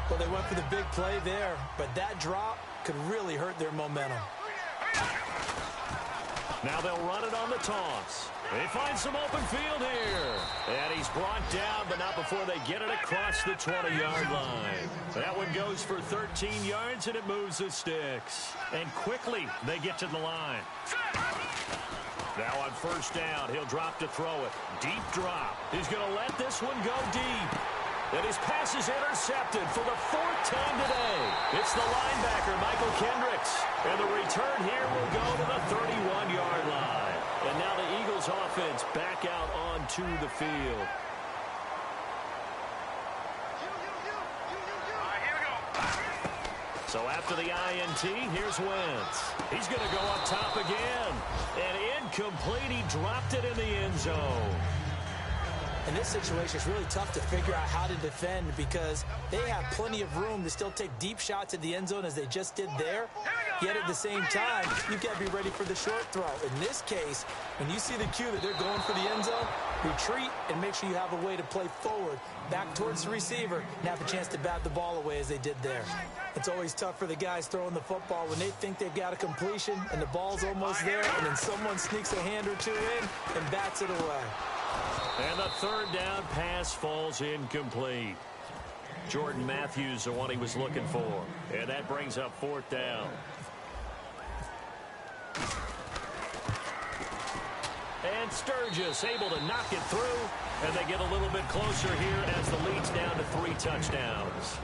Well, they went for the big play there, but that drop could really hurt their momentum. Now they'll run it on the toss. They find some open field here. And he's brought down, but not before they get it across the 20-yard line. That one goes for 13 yards, and it moves the sticks. And quickly, they get to the line. Now on 1st down, he'll drop to throw it. Deep drop. He's going to let this one go deep. And his pass is intercepted for the 4th time today. It's the linebacker, Michael Kendricks. And the return here will go to the 31-yard line. And now the Eagles offense back out onto the field. All right, here we go. So after the INT, here's Wentz. He's going to go up top again. And incomplete. He dropped it in the end zone. In this situation, it's really tough to figure out how to defend because they have plenty of room to still take deep shots at the end zone as they just did there. Yet at the same time, you've got to be ready for the short throw. In this case, when you see the cue that they're going for the end zone, retreat and make sure you have a way to play forward, back towards the receiver, and have a chance to bat the ball away as they did there. It's always tough for the guys throwing the football when they think they've got a completion and the ball's almost there, and then someone sneaks a hand or two in and bats it away. And the 3rd down pass falls incomplete. Jordan Matthews, the one he was looking for. And that brings up 4th down. And Sturgis able to knock it through. And they get a little bit closer here as the lead's down to 3 touchdowns.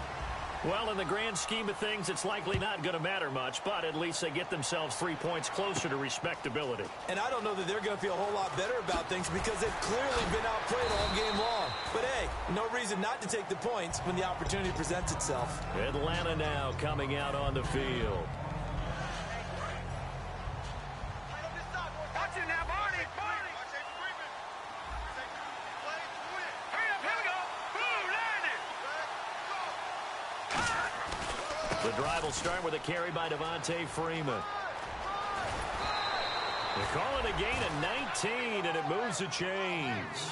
Well, in the grand scheme of things, it's likely not going to matter much, but at least they get themselves 3 points closer to respectability. And I don't know that they're going to feel a whole lot better about things because they've clearly been outplayed all game long. But, hey, no reason not to take the points when the opportunity presents itself. Atlanta now coming out on the field. Watch it now, Barney. Barney. Hurry up, here we go. Boom, landed. The drive will start with a carry by Devontae Freeman. They call it a gain of 19, and it moves the chains.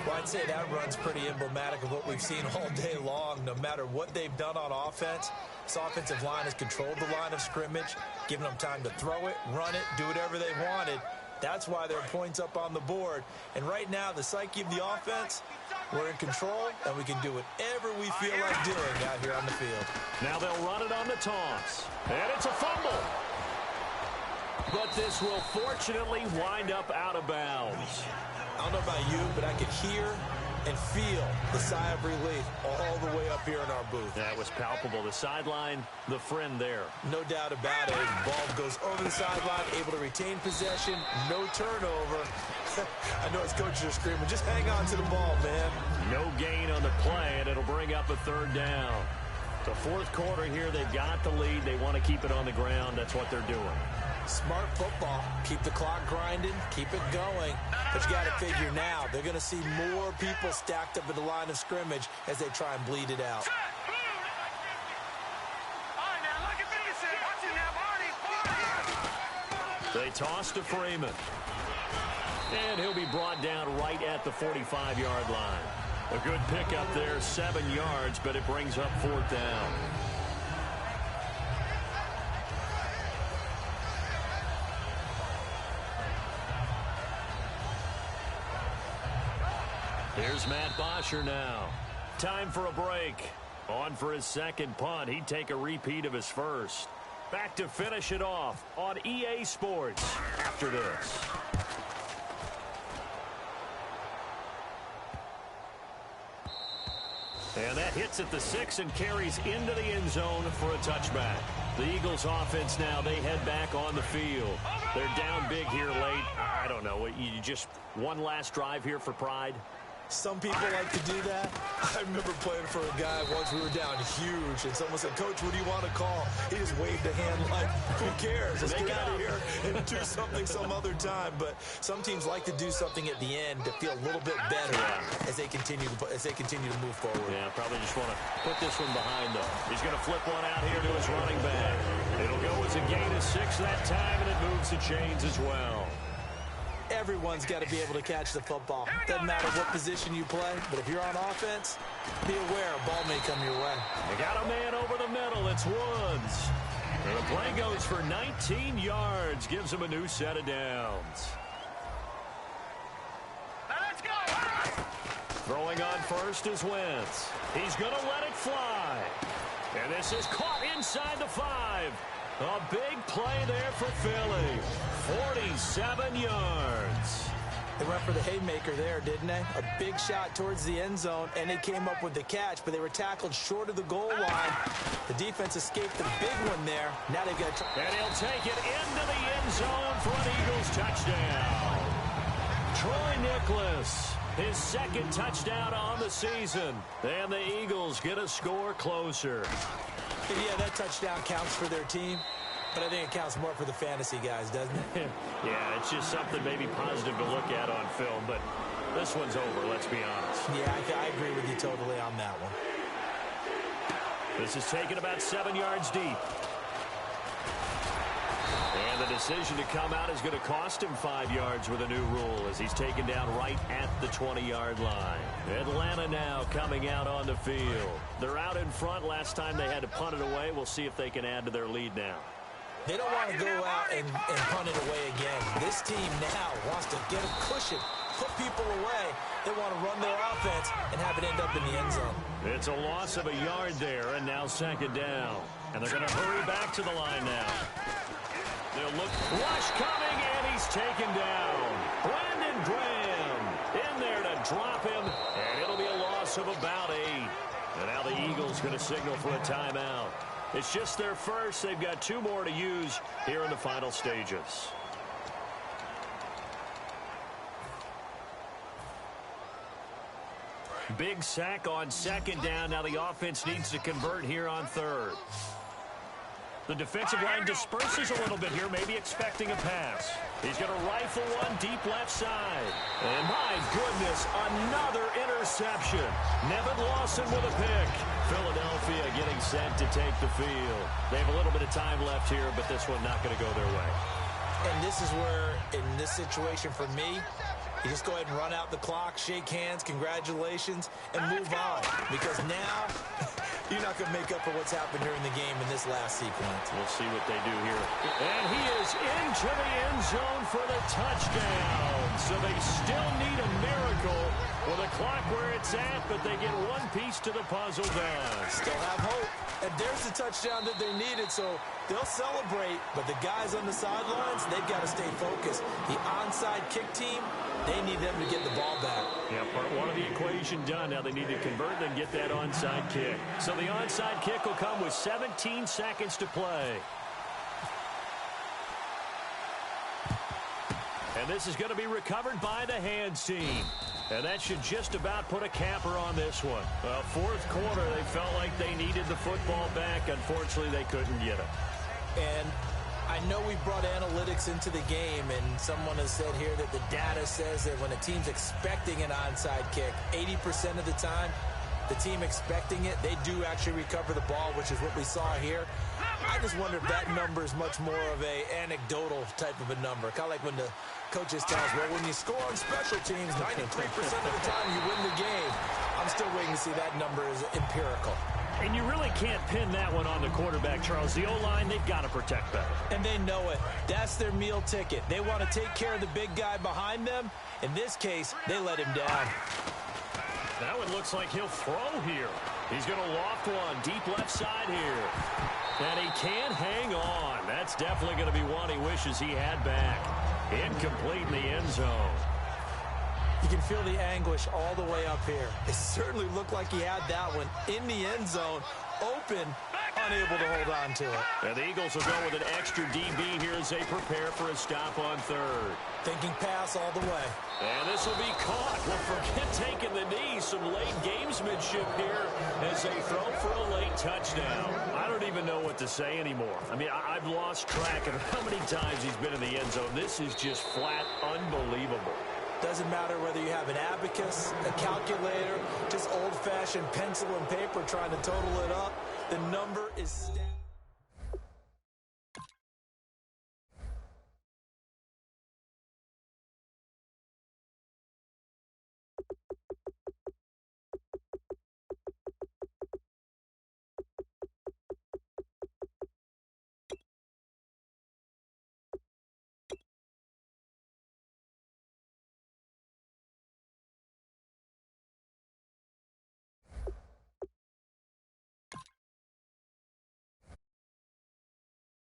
Well, I'd say that run's pretty emblematic of what we've seen all day long. No matter what they've done on offense, this offensive line has controlled the line of scrimmage, given them time to throw it, run it, do whatever they wanted. That's why there are points up on the board. And right now, the psyche of the offense, we're in control, and we can do whatever we feel like doing out here on the field. Now they'll run it on the toss. And it's a fumble. But this will fortunately wind up out of bounds. I don't know about you, but I could hear and feel the sigh of relief all the way up here in our booth. That was palpable. The sideline, the friend there. No doubt about it. Ball goes over the sideline, able to retain possession, no turnover. I know his coaches are screaming, just hang on to the ball, man. No gain on the play, and it'll bring up a third down. The fourth quarter here, they've got the lead. They want to keep it on the ground. That's what they're doing. Smart football. Keep the clock grinding, keep it going. But you got to figure now, they're going to see more people stacked up at the line of scrimmage as they try and bleed it out. They toss to Freeman. And he'll be brought down right at the 45-yard line. A good pickup there, 7 yards, but it brings up fourth down. Here's Matt Bosher now. Time for a break. On for his second punt. He'd take a repeat of his first. Back to finish it off on EA Sports after this. And that hits at the 6 and carries into the end zone for a touchback. The Eagles offense now, they head back on the field. They're down big here late. I don't know. You just one last drive here for pride? Some people like to do that. I remember playing for a guy once. We were down huge, and someone said, "Coach, what do you want to call?" He just waved a hand like, "Who cares? Let's get out of here and do something some other time." But some teams like to do something at the end to feel a little bit better as they continue to move forward. Yeah, probably just want to put this one behind them. He's going to flip one out here to his running back. It'll go as a gain of 6 that time, and it moves the chains as well. Everyone's got to be able to catch the football. Doesn't matter what position you play, but if you're on offense, be aware a ball may come your way. They got a man over the middle. It's Woods. And the play goes for 19 yards. Gives him a new set of downs. Let's go! Throwing on first is Wentz. He's going to let it fly. And this is caught inside the 5. A big play there for Philly. 47 yards. They went for the haymaker there, didn't they? A big shot towards the end zone, and they came up with the catch, but they were tackled short of the goal line. The defense escaped the big one there. Now they've got to... And he'll take it into the end zone for an Eagles touchdown. Troy Nicholas, his second touchdown on the season. And the Eagles get a score closer. Yeah, that touchdown counts for their team, but I think it counts more for the fantasy guys, doesn't it? Yeah, it's just something maybe positive to look at on film, but this one's over, let's be honest. Yeah, I agree with you totally on that one. This is taken about 7 yards deep. And the decision to come out is going to cost him 5 yards with a new rule as he's taken down right at the 20-yard line. Atlanta now coming out on the field. They're out in front. Last time they had to punt it away. We'll see if they can add to their lead now. They don't want to go out and punt it away again. This team now wants to get a cushion, put people away. They want to run their offense and have it end up in the end zone. It's a loss of a yard there, and now second down. And they're going to hurry back to the line now. They'll look. Rush coming, and he's taken down. Brandon Graham in there to drop him, and it'll be a loss of about 8. And now the Eagles going to signal for a timeout. It's just their first. They've got 2 more to use here in the final stages. Big sack on second down. Now the offense needs to convert here on third. The defensive line disperses a little bit here, maybe expecting a pass. He's going to rifle one deep left side. And my goodness, another interception. Nevin Lawson with a pick. Philadelphia getting set to take the field. They have a little bit of time left here, but this one not going to go their way. And this is where, in this situation for me, you just go ahead and run out the clock, shake hands, congratulations, and move on. Because now, you're not going to make up for what's happened during the game in this last sequence. We'll see what they do here. And he is into the end zone for the touchdown. So they still need a miracle with a clock where it's at, but they get one piece to the puzzle done. Still have hope. And there's the touchdown that they needed, so they'll celebrate. But the guys on the sidelines, they've got to stay focused. The onside kick team, they need them to get the ball back. Yeah, part one of the equation done. Now they need to convert and get that onside kick. So the onside kick will come with 17 seconds to play. And this is going to be recovered by the hands team. And that should just about put a capper on this one. Well, fourth quarter, they felt like they needed the football back. Unfortunately, they couldn't get it. And I know we brought analytics into the game, and someone has said here that the data says that when a team's expecting an onside kick, 80% of the time, the team expecting it, they do actually recover the ball, which is what we saw here. I just wonder if that number is much more of a anecdotal type of a number. Kind of like when the coaches tell us, well, when you score on special teams, 93% of the time you win the game. I'm still waiting to see that number is empirical. And you really can't pin that one on the quarterback, Charles. The O-line, they've got to protect better. And they know it. That's their meal ticket. They want to take care of the big guy behind them. In this case, they let him down. Now it looks like he'll throw here. He's going to loft one deep left side here. And he can't hang on. That's definitely going to be one he wishes he had back. Incomplete in the end zone. You can feel the anguish all the way up here. It certainly looked like he had that one in the end zone, open, unable to hold on to it. And the Eagles will go with an extra DB here as they prepare for a stop on third. Thinking pass all the way. And this will be caught. Well, forget taking the knee. Some late gamesmanship here as they throw for a late touchdown. I don't even know what to say anymore. I mean, I've lost track of how many times he's been in the end zone. This is just flat unbelievable. Doesn't matter whether you have an abacus, a calculator, just old-fashioned pencil and paper trying to total it up. The number is stacked.